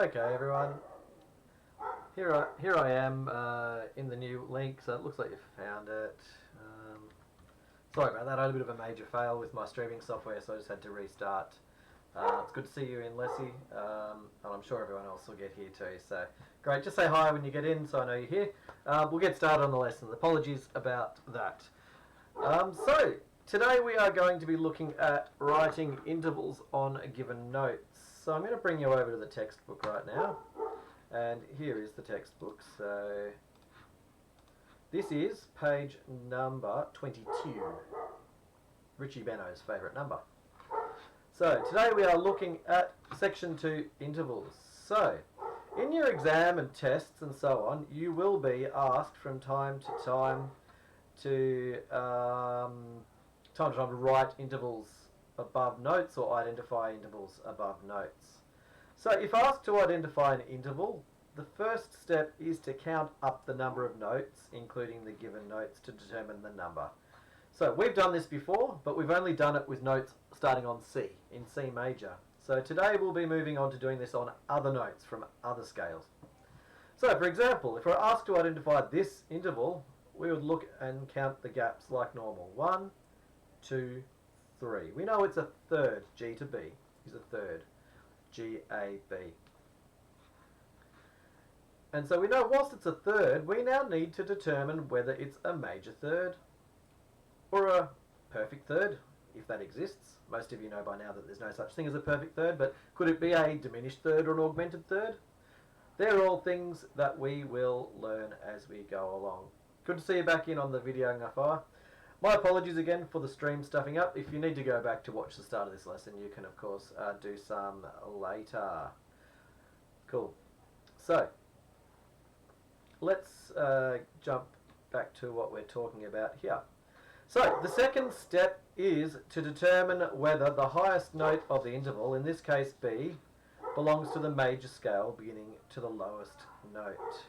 Okay, everyone. Here I am in the new link, so it looks like you found it. Sorry about that. I had a bit of a major fail with my streaming software, so I just had to restart. It's good to see you in, Leslie, and I'm sure everyone else will get here too. So great. Just say hi when you get in, so I know you're here. We'll get started on the lesson. Apologies about that. So today we are going to be looking at writing intervals on a given notes. So I'm going to bring you over to the textbook right now. And here is the textbook. So this is page number 22. Richie Benno's favourite number. So today we are looking at section 2, intervals. So in your exam and tests and so on, you will be asked from time to time to write intervals above notes or identify intervals above notes. So if asked to identify an interval, the first step is to count up the number of notes, including the given notes, to determine the number. So we've done this before, but we've only done it with notes starting on C, in C major. So today we'll be moving on to doing this on other notes from other scales. So for example, if we're asked to identify this interval, we would look and count the gaps like normal. 1, 2, 3. We know it's a third. G to B is a third. G, A, B. And so we know whilst it's a third, we now need to determine whether it's a major third or a perfect third, if that exists. Most of you know by now that there's no such thing as a perfect third, but could it be a diminished third or an augmented third? They're all things that we will learn as we go along. Good to see you back in on the video, Ngafar. My apologies again for the stream stuffing up. If you need to go back to watch the start of this lesson, you can of course do some later. Cool. So, let's jump back to what we're talking about here. So, the second step is to determine whether the highest note of the interval, in this case B, belongs to the major scale beginning to the lowest note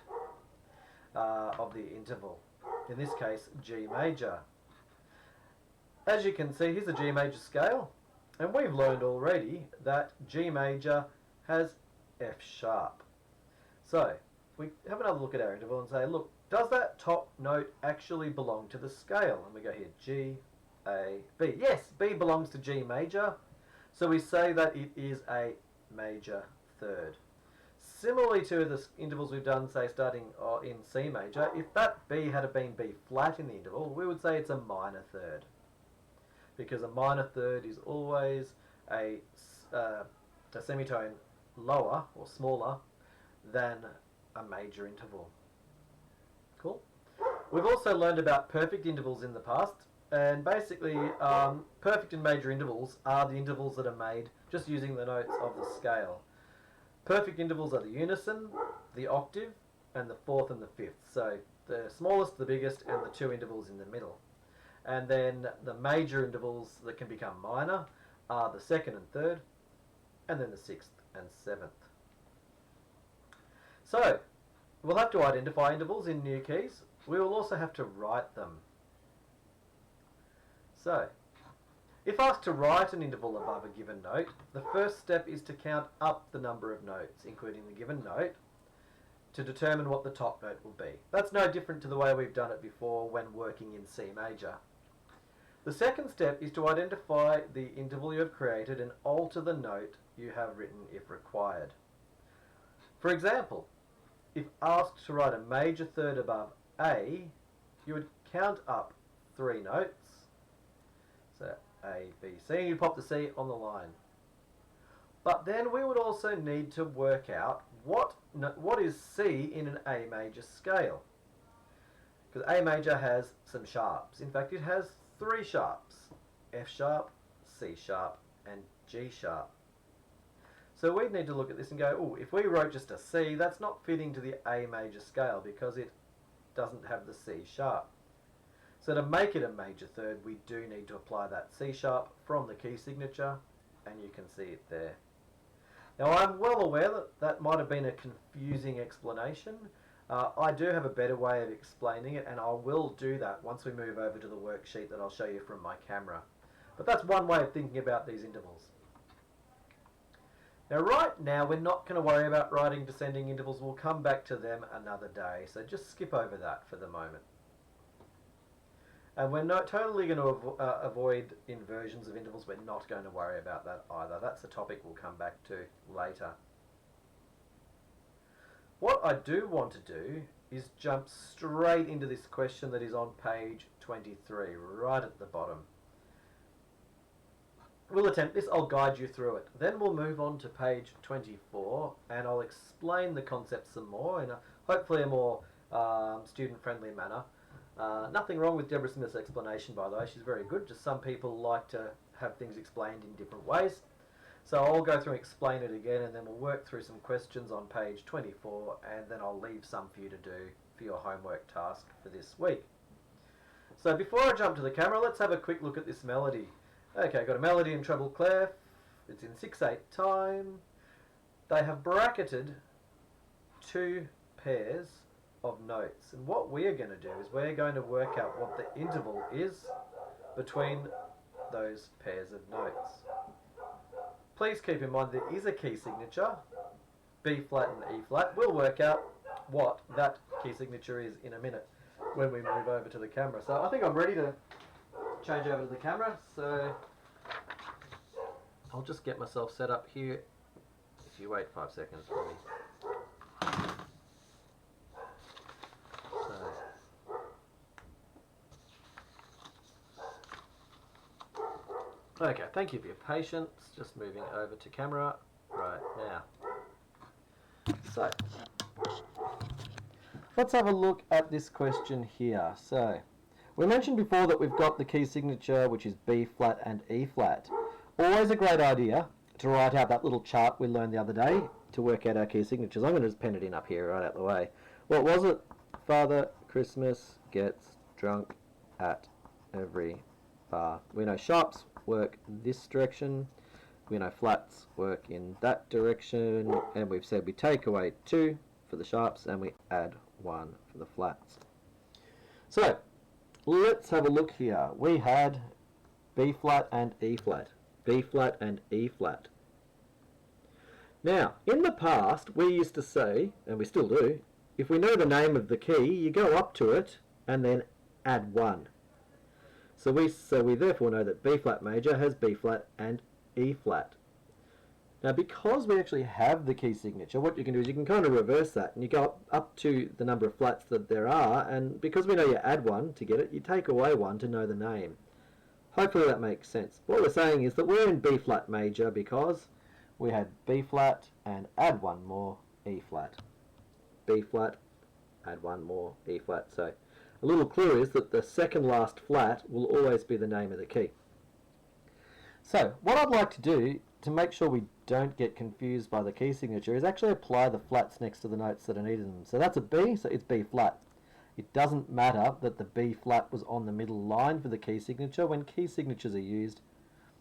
of the interval. In this case, G major. As you can see, here's a G major scale, and we've learned already that G major has F sharp. So, we have another look at our interval and say, look, does that top note actually belong to the scale? And we go here, G, A, B. Yes, B belongs to G major, so we say that it is a major third. Similarly to the intervals we've done, say, starting in C major, if that B had been B flat in the interval, we would say it's a minor third. Because a minor third is always a semitone lower or smaller than a major interval. Cool. We've also learned about perfect intervals in the past, and basically perfect and major intervals are the intervals that are made just using the notes of the scale. Perfect intervals are the unison, the octave, and the fourth and the fifth. So the smallest, the biggest, and the two intervals in the middle. And then the major intervals that can become minor are the second and third, and then the sixth and seventh. So, we'll have to identify intervals in new keys. We will also have to write them. So, if asked to write an interval above a given note, the first step is to count up the number of notes, including the given note, to determine what the top note will be. That's no different to the way we've done it before when working in C major. The second step is to identify the interval you have created and alter the note you have written if required. For example, if asked to write a major third above A, you would count up 3 notes. So A, B, C, and you'd pop the C on the line. But then we would also need to work out what is C in an A major scale. Because A major has some sharps. In fact, it has 3 sharps. F sharp, C sharp, and G sharp. So we'd need to look at this and go, oh, if we wrote just a C, that's not fitting to the A major scale because it doesn't have the C sharp. So to make it a major third, we do need to apply that C sharp from the key signature, and you can see it there. Now I'm well aware that that might have been a confusing explanation. I do have a better way of explaining it, and I will do that once we move over to the worksheet that I'll show you from my camera. But that's one way of thinking about these intervals. Now right now we're not going to worry about writing descending intervals, we'll come back to them another day, so just skip over that for the moment. And we're not totally going to avoid inversions of intervals, we're not going to worry about that either. That's a topic we'll come back to later. What I do want to do is jump straight into this question that is on page 23, right at the bottom. We'll attempt this, I'll guide you through it. Then we'll move on to page 24 and I'll explain the concept some more in hopefully a more student-friendly manner. Nothing wrong with Deborah Smith's explanation, by the way, she's very good, just some people like to have things explained in different ways. So I'll go through and explain it again, and then we'll work through some questions on page 24, and then I'll leave some for you to do for your homework task for this week. So before I jump to the camera, let's have a quick look at this melody. Okay, got a melody in treble clef, it's in 6/8 time. They have bracketed 2 pairs of notes, and what we are going to do is we're going to work out what the interval is between those pairs of notes. Please keep in mind there is a key signature, B flat and E flat. We'll work out what that key signature is in a minute when we move over to the camera. So I think I'm ready to change over to the camera, so I'll just get myself set up here if you wait 5 seconds for me. Okay, thank you for your patience. Just moving over to camera right now. So, let's have a look at this question here. So, we mentioned before that we've got the key signature, which is B flat and E flat. Always a great idea to write out that little chart we learned the other day to work out our key signatures. I'm going to just pen it in up here right out the way. What was it? Father Christmas gets drunk at every bar. We know sharps work this direction, we know flats work in that direction, and we've said we take away 2 for the sharps and we add 1 for the flats. So let's have a look here. We had B flat and E flat, B flat and E flat. Now in the past we used to say, and we still do, if we know the name of the key, you go up to it and then add 1. So we therefore know that B flat major has B flat and E flat. Now because we actually have the key signature, what you can do is you can kind of reverse that and you go up to the number of flats that there are, and because we know you add 1 to get it, you take away 1 to know the name. Hopefully that makes sense. What we're saying is that we're in B flat major because we had B flat and add 1 more E flat. B flat, add 1 more E flat. So a little clue is that the second last flat will always be the name of the key. So what I'd like to do to make sure we don't get confused by the key signature is actually apply the flats next to the notes that are needed in them. So that's a B, so it's B flat. It doesn't matter that the B flat was on the middle line for the key signature. When key signatures are used,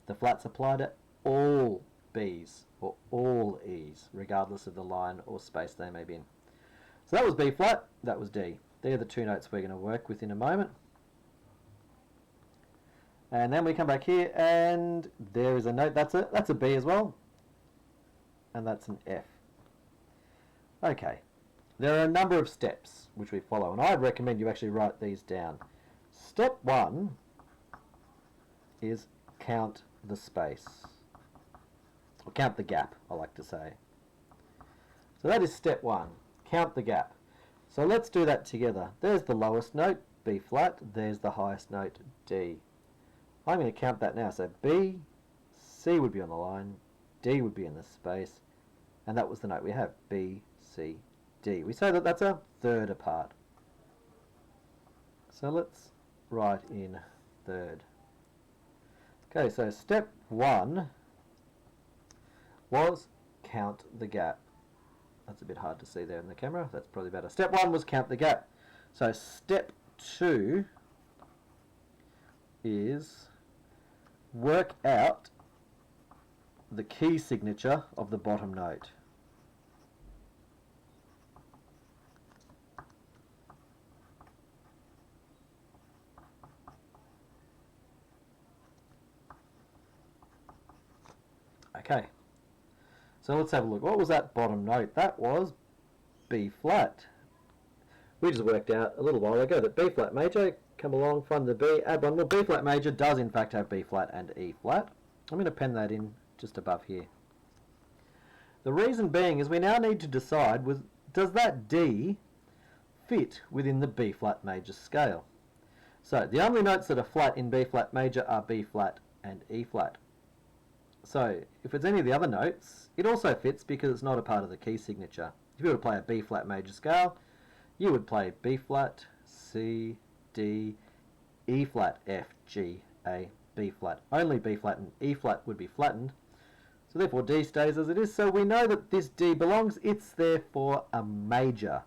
the flats apply to all B's or all E's, regardless of the line or space they may be in. So that was B flat, that was D. They're the 2 notes we're going to work with in a moment. And then we come back here and there is a note, that's a B as well. And that's an F. Okay, there are a number of steps which we follow, and I'd recommend you actually write these down. Step 1 is count the space, or count the gap, I like to say. So that is step 1, count the gap. So let's do that together. There's the lowest note, B flat, there's the highest note, D. I'm going to count that now. So B, C would be on the line, D would be in the space, and that was the note we have, B, C, D. We say that that's a third apart. So let's write in third. Okay, so step 1 was count the gap. That's a bit hard to see there in the camera. That's probably better. Step 1 was count the gap. So step 2 is work out the key signature of the bottom note. Okay. So let's have a look. What was that bottom note? That was B flat. We just worked out a little while ago that B flat major, come along, find the B, add one. Well, B flat major does in fact have B flat and E flat. I'm going to pen that in just above here. The reason being is we now need to decide, does that D fit within the B flat major scale? So the only notes that are flat in B flat major are B flat and E flat. So if it's any of the other notes, it also fits because it's not a part of the key signature. If you were to play a B flat major scale, you would play B flat, C, D, E flat, F, G, A, B flat. Only B flat and E flat would be flattened. So therefore D stays as it is. So we know that this D belongs. It's therefore a major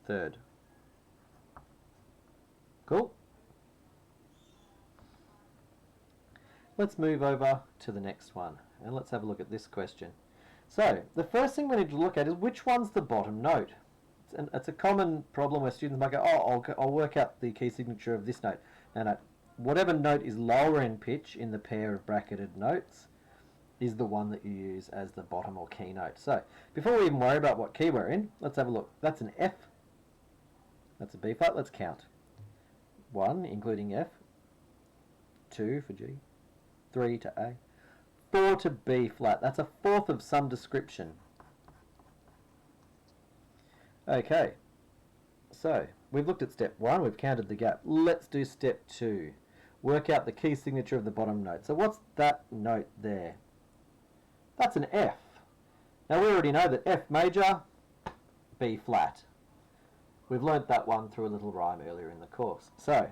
third. Cool. Let's move over to the next one and let's have a look at this question. So the first thing we need to look at is which one's the bottom note. It's a common problem where students might go, oh, I'll work out the key signature of this note. No, whatever note is lower in pitch in the pair of bracketed notes is the one that you use as the bottom or key note. So before we even worry about what key we're in, let's have a look. That's an F. That's a B flat. Let's count. 1, including F. 2 for G. 3 to A. 4 to B flat. That's a fourth of some description. Okay, so we've looked at step 1, we've counted the gap. Let's do step 2. Work out the key signature of the bottom note. So what's that note there? That's an F. Now we already know that F major, B flat. We've learnt that one through a little rhyme earlier in the course. So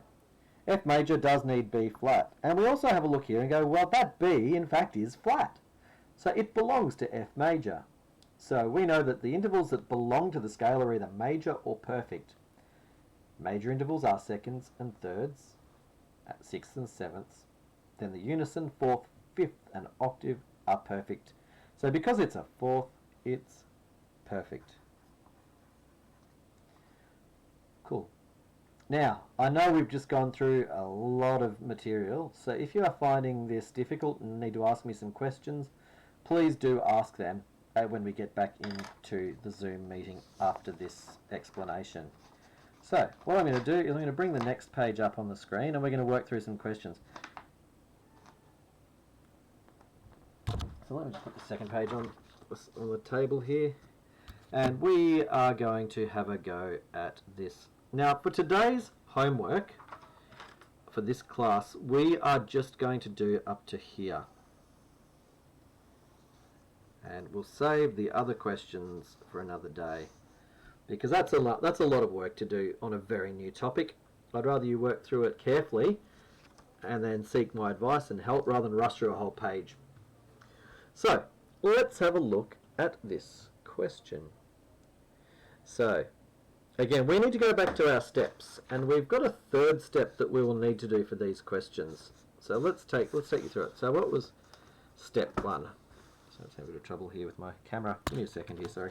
F major does need B flat. And we also have a look here and go, well, that B in fact is flat. So it belongs to F major. So we know that the intervals that belong to the scale are either major or perfect. Major intervals are seconds and thirds, sixths and sevenths. Then the unison, fourth, fifth and octave are perfect. So because it's a fourth, it's perfect. Cool. Now, I know we've just gone through a lot of material, so if you are finding this difficult and need to ask me some questions, please do ask them when we get back into the Zoom meeting after this explanation. So what I'm going to do is I'm going to bring the next page up on the screen and we're going to work through some questions. So let me just put the second page on the table here and we are going to have a go at this. Now for today's homework for this class we are just going to do up to here. And we'll save the other questions for another day because that's a lot of work to do on a very new topic. I'd rather you work through it carefully and then seek my advice and help rather than rush through a whole page. So let's have a look at this question. So again, we need to go back to our steps and we've got a third step that we will need to do for these questions. So let's take you through it. So what was step 1? So I'm having a bit of trouble here with my camera. Give me a second here, sorry.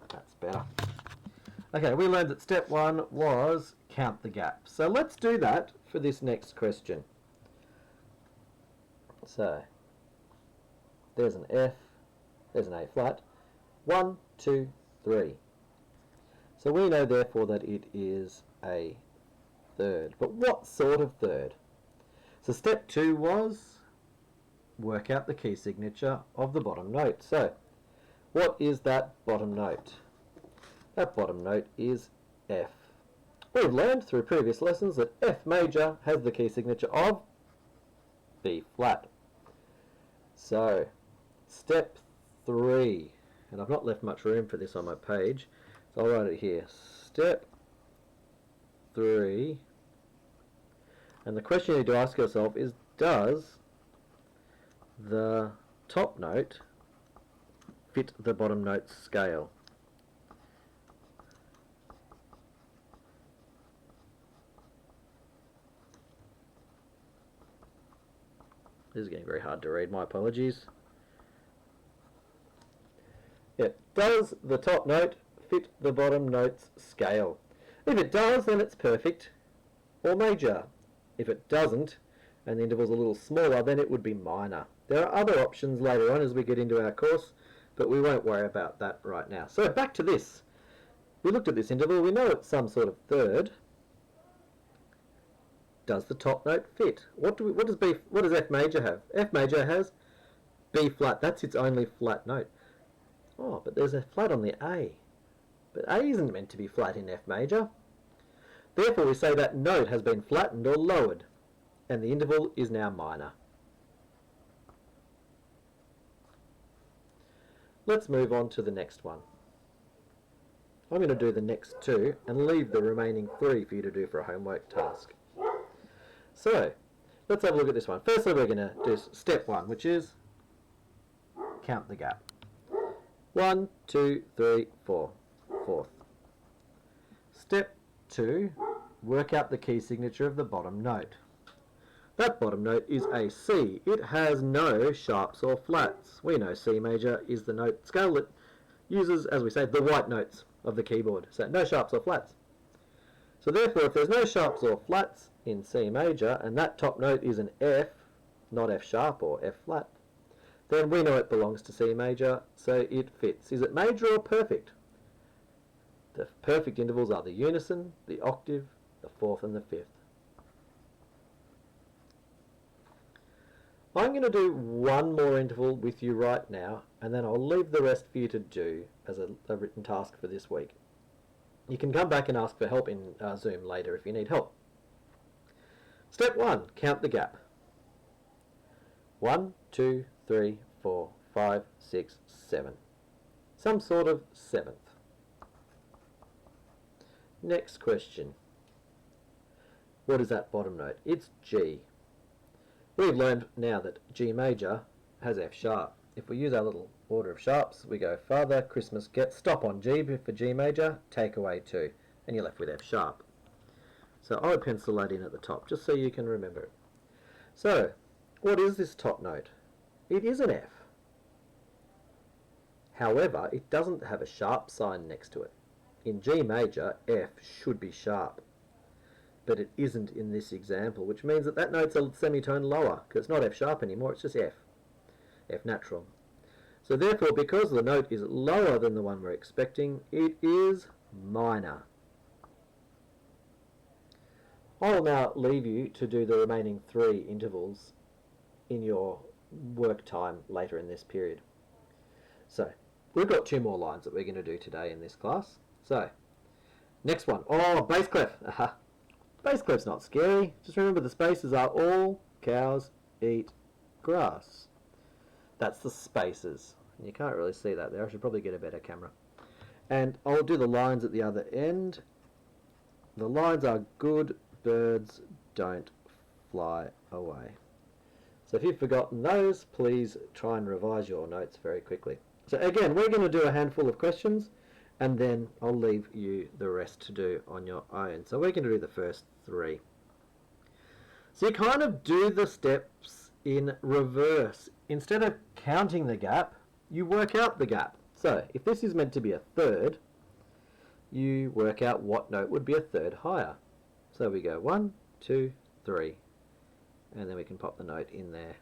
That's better. Okay, we learned that step 1 was count the gap. So let's do that for this next question. So there's an F, there's an A flat. 1, 2, 3. So we know therefore that it is a third. But what sort of third? So step 2 was work out the key signature of the bottom note. So what is that bottom note? That bottom note is F. We've learned through previous lessons that F major has the key signature of B flat. So step 3, and I've not left much room for this on my page, so I'll write it here. Step 3. And the question you need to ask yourself is, does the top note fit the bottom note scale? This is getting very hard to read, my apologies. Yeah, does the top note fit the bottom note's scale? If it does, then it's perfect or major. If it doesn't, and the interval's a little smaller, then it would be minor. There are other options later on as we get into our course, but we won't worry about that right now. So back to this. We looked at this interval, we know it's some sort of third. Does the top note fit? What does F major have? F major has B flat. That's its only flat note. Oh, but there's a flat on the A. But A isn't meant to be flat in F major. Therefore we say that note has been flattened or lowered, and the interval is now minor. Let's move on to the next one. I'm going to do the next two and leave the remaining three for you to do for a homework task. So, let's have a look at this one. Firstly, we're going to do step one, which is count the gap. 1, 2, 3, 4. Fourth. Step 2, work out the key signature of the bottom note. That bottom note is a C. It has no sharps or flats. We know C major is the note scale that uses, as we say, the white notes of the keyboard. So no sharps or flats. So therefore, if there's no sharps or flats in C major, and that top note is an F, not F sharp or F flat, then we know it belongs to C major, so it fits. Is it major or perfect? The perfect intervals are the unison, the octave, the fourth and the fifth. I'm going to do one more interval with you right now, and then I'll leave the rest for you to do as a written task for this week. You can come back and ask for help in Zoom later if you need help. Step 1, count the gap. 1, 2, 3, 4, 5, 6, 7. Some sort of seventh. Next question. What is that bottom note? It's G. We've learned now that G major has F sharp. If we use our little order of sharps, we go Father Christmas gets, stop on G for G major, take away 2, and you're left with F sharp. So I would pencil that in at the top, just so you can remember it. So, what is this top note? It is an F. However, it doesn't have a sharp sign next to it. In G major, F should be sharp, but it isn't in this example, which means that that note's a semitone lower, because it's not F sharp anymore, it's just F, F natural. So therefore, because the note is lower than the one we're expecting, it is minor. I'll now leave you to do the remaining 3 intervals in your work time later in this period. So, we've got 2 more lines that we're going to do today in this class. So, next one. Oh, bass clef. Aha. Bass clef's not scary. Just remember the spaces are all cows eat grass. That's the spaces. You can't really see that there. I should probably get a better camera. And I'll do the lines at the other end. The lines are good birds don't fly away. So if you've forgotten those, please try and revise your notes very quickly. So again, we're going to do a handful of questions, and then I'll leave you the rest to do on your own. So we're going to do the first 3. So you kind of do the steps in reverse. Instead of counting the gap, you work out the gap. So if this is meant to be a third, you work out what note would be a third higher. So we go 1, 2, 3, and then we can pop the note in there.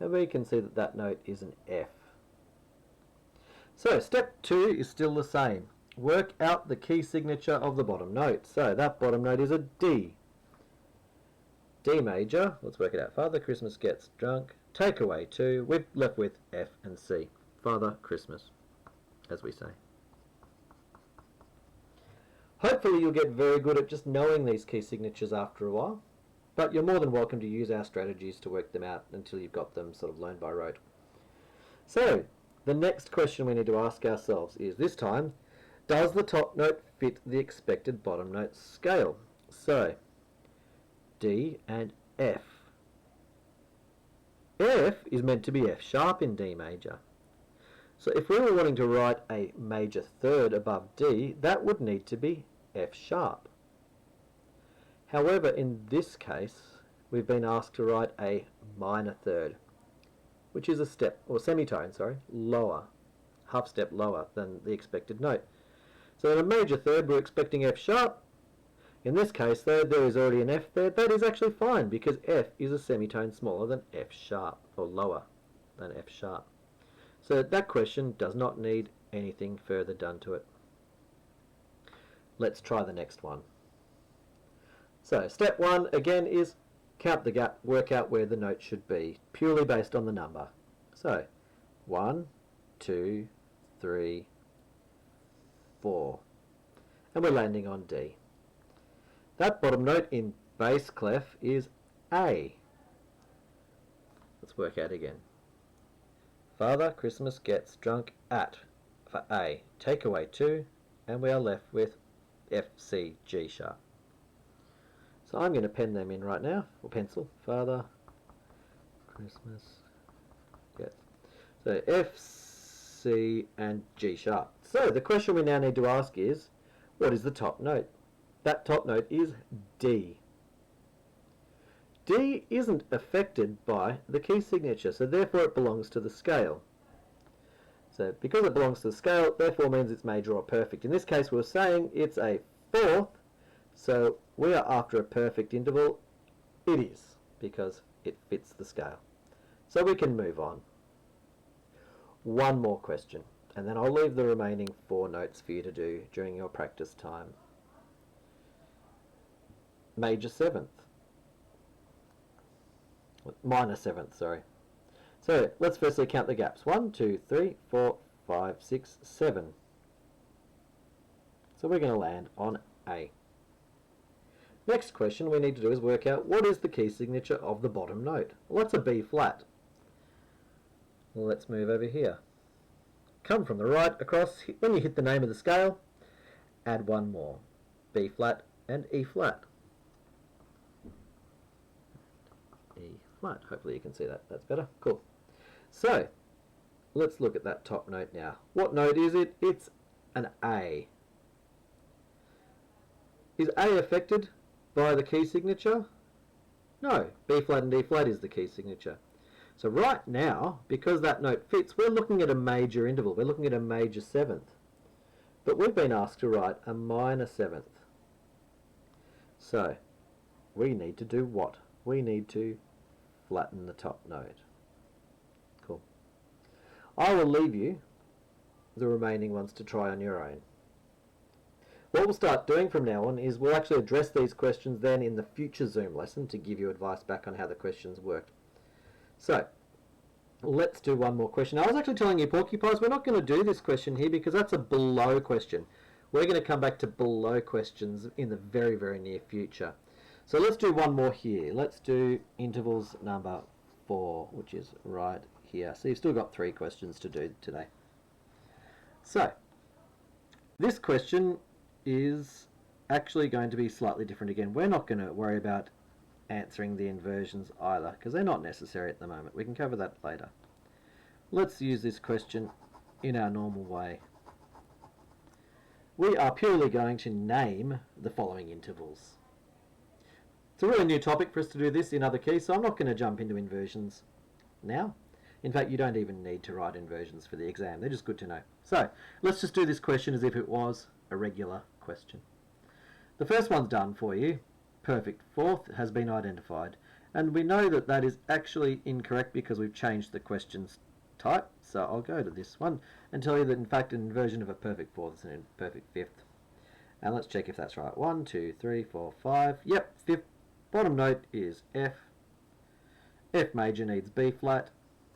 And we can see that that note is an F. So step 2 is still the same. Work out the key signature of the bottom note. So that bottom note is a D. D major, let's work it out. Father Christmas gets drunk, take away 2, we're left with F and C. Father Christmas, as we say. Hopefully you'll get very good at just knowing these key signatures after a while, but you're more than welcome to use our strategies to work them out until you've got them sort of learned by rote. So, the next question we need to ask ourselves is, this time, does the top note fit the expected bottom note scale? So, D and F. F is meant to be F sharp in D major. So if we were wanting to write a major third above D, that would need to be F sharp. However, in this case, we've been asked to write a minor third, which is a step, or semitone, sorry, lower, half step lower than the expected note. So in a major third, we're expecting F sharp, In this case, though, there is already an F there. That is actually fine because F is a semitone smaller than F sharp, or lower than F sharp. So that question does not need anything further done to it. Let's try the next one. So step 1 again is count the gap, work out where the note should be, purely based on the number. So 1, 2, 3, 4. And we're landing on D. That bottom note in bass clef is A. Let's work out again. Father Christmas gets drunk at, for A. Take away 2, and we are left with F, C, G sharp. So I'm going to pen them in right now, or pencil. Father Christmas gets. So F, C, and G sharp. So the question we now need to ask is, what is the top note? That top note is D. D isn't affected by the key signature, so therefore it belongs to the scale. So because it belongs to the scale, therefore means it's major or perfect. In this case, we're saying it's a fourth, so we are after a perfect interval. It is, because it fits the scale. So we can move on. One more question, and then I'll leave the remaining 4 notes for you to do during your practice time. Major 7th. Minor 7th, sorry. So let's firstly count the gaps. 1, 2, 3, 4, 5, 6, 7. So we're going to land on A. Next question we need to do is work out what is the key signature of the bottom note. Well, that's a B flat. Well, let's move over here. Come from the right across. When you hit the name of the scale, add one more. B flat and E flat. E flat. Hopefully you can see that. That's better. Cool. So, let's look at that top note now. What note is it? It's an A. Is A affected by the key signature? No. B flat and D flat is the key signature. So right now, because that note fits, we're looking at a major interval. We're looking at a major 7th. But we've been asked to write a minor 7th. So, we need to do what? We need to flatten the top note. Cool. I will leave you the remaining ones to try on your own. What we'll start doing from now on is we'll actually address these questions then in the future Zoom lesson to give you advice back on how the questions worked. So, let's do one more question. I was actually telling you, porcupines, we're not going to do this question here because that's a below question. We're going to come back to below questions in the very, very near future. So let's do one more here. Let's do intervals number 4, which is right here. So you've still got 3 questions to do today. So, this question is actually going to be slightly different again. We're not going to worry about answering the inversions either because they're not necessary at the moment. We can cover that later. Let's use this question in our normal way. We are purely going to name the following intervals. It's a really new topic for us to do this in other keys, so I'm not going to jump into inversions now. In fact, you don't even need to write inversions for the exam. They're just good to know. So, let's just do this question as if it was a regular question. The first one's done for you. Perfect fourth has been identified. And we know that that is actually incorrect because we've changed the question's type. So I'll go to this one and tell you that in fact an inversion of a perfect fourth is an imperfect fifth. And let's check if that's right. 1, 2, 3, 4, 5. Yep, fifth. Bottom note is F. F major needs B flat.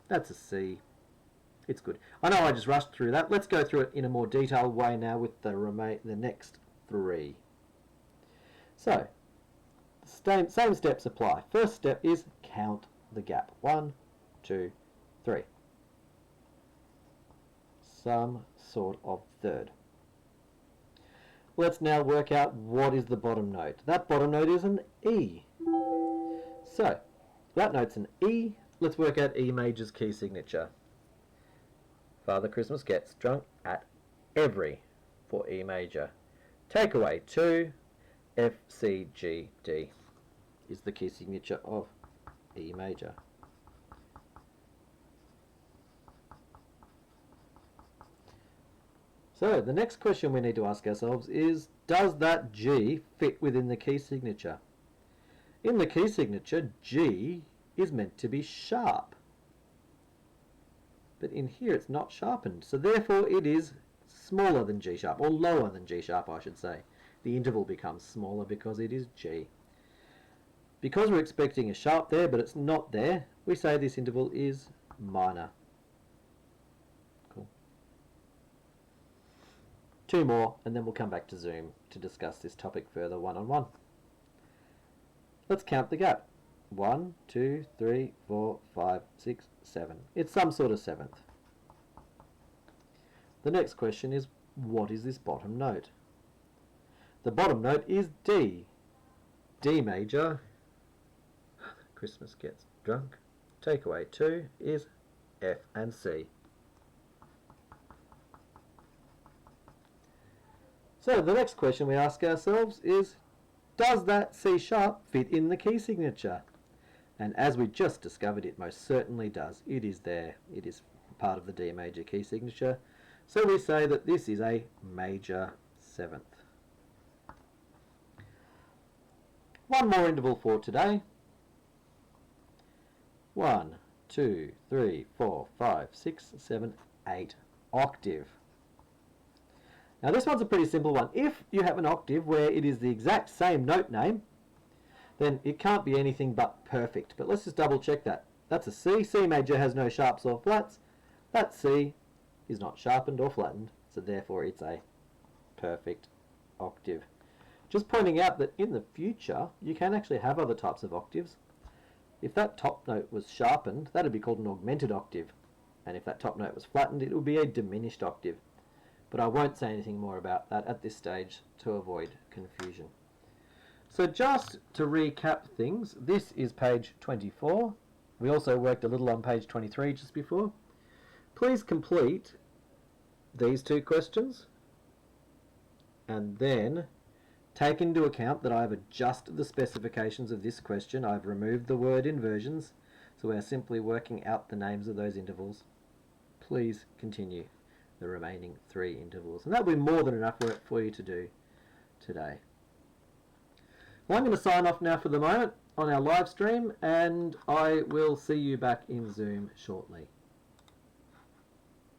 That's a C. It's good. I know I just rushed through that. Let's go through it in a more detailed way now with the next 3. So, same steps apply. First step is count the gap. 1, 2, 3. Some sort of third. Let's now work out what is the bottom note. That bottom note is an E. So, that note's an E. Let's work out E major's key signature. Father Christmas gets drunk at every for E major. Take away 2, F, C, G, D is the key signature of E major. So the next question we need to ask ourselves is, does that G fit within the key signature? In the key signature, G is meant to be sharp. But in here it's not sharpened, so therefore it is smaller than G sharp, or lower than G sharp I should say. The interval becomes smaller because it is G. Because we're expecting a sharp there but it's not there, we say this interval is minor. Cool. Two more and then we'll come back to Zoom to discuss this topic further one-on-one. Let's count the gap. 1, 2, 3, 4, 5, 6, 7. It's some sort of seventh. The next question is, what is this bottom note? The bottom note is D. D major. Christmas gets drunk. Takeaway 2 is F and C. So the next question we ask ourselves is, does that C sharp fit in the key signature? And as we just discovered, it most certainly does. It is there. It is part of the D major key signature. So we say that this is a major seventh. One more interval for today. 1, 2, 3, 4, 5, 6, 7, 8. Octave. Now this one's a pretty simple one. If you have an octave where it is the exact same note name, then it can't be anything but perfect. But let's just double check that. That's a C. C major has no sharps or flats. That C is not sharpened or flattened, so therefore it's a perfect octave. Just pointing out that in the future you can actually have other types of octaves. If that top note was sharpened, that would be called an augmented octave. And if that top note was flattened, it would be a diminished octave. But I won't say anything more about that at this stage to avoid confusion. So just to recap things, this is page 24. We also worked a little on page 23 just before. Please complete these two questions and then take into account that I've adjusted the specifications of this question. I've removed the word inversions, so we're simply working out the names of those intervals. Please continue the remaining 3 intervals, and that'll be more than enough work for you to do today. Well, I'm going to sign off now for the moment on our live stream, and I will see you back in Zoom shortly.